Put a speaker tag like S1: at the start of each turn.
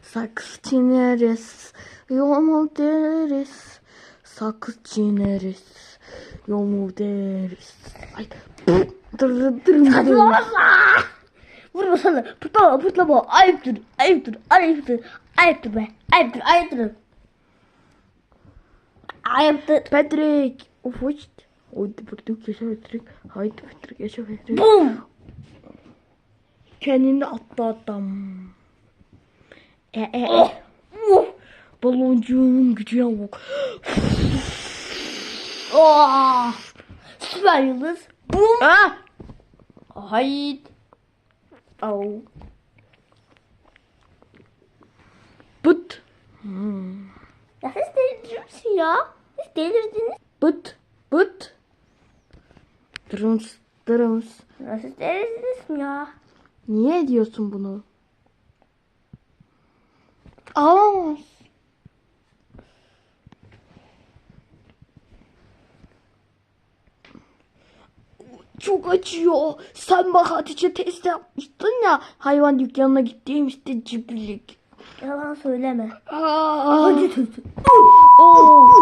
S1: Sakız çiğneriz, yol mu deriz? Sakız çiğneriz, yol mu deriz? Ay.
S2: Vurma sana. Pırtlama. Ayıptır. Ayıptır be. Ayıptır.
S1: Patrick. Of işte. Haydi Patrick yaşa Patrick. Haydi Patrick yaşa Patrick.
S2: Bum.
S1: Kendini attı adam.
S2: Oh.
S1: Baloncuğun gücüne bak.
S2: Oh. Süper yıldız. Bum.
S1: Ah!
S2: Hayt. Oh.
S1: Pıt.
S2: Ya siz delirir misin ya? Siz delirdiniz.
S1: Pıt. Dırıms.
S2: Ya siz delirdiniz mi ya?
S1: Niye ediyorsun bunu? Ağlamaz. Çok acıyor. Sen bak Hatice test yapmıştın ya. Hayvan dükkanına gittiğimizde cibilik.
S2: Yalan söyleme.
S1: Hadi
S2: tütü.
S1: Oh.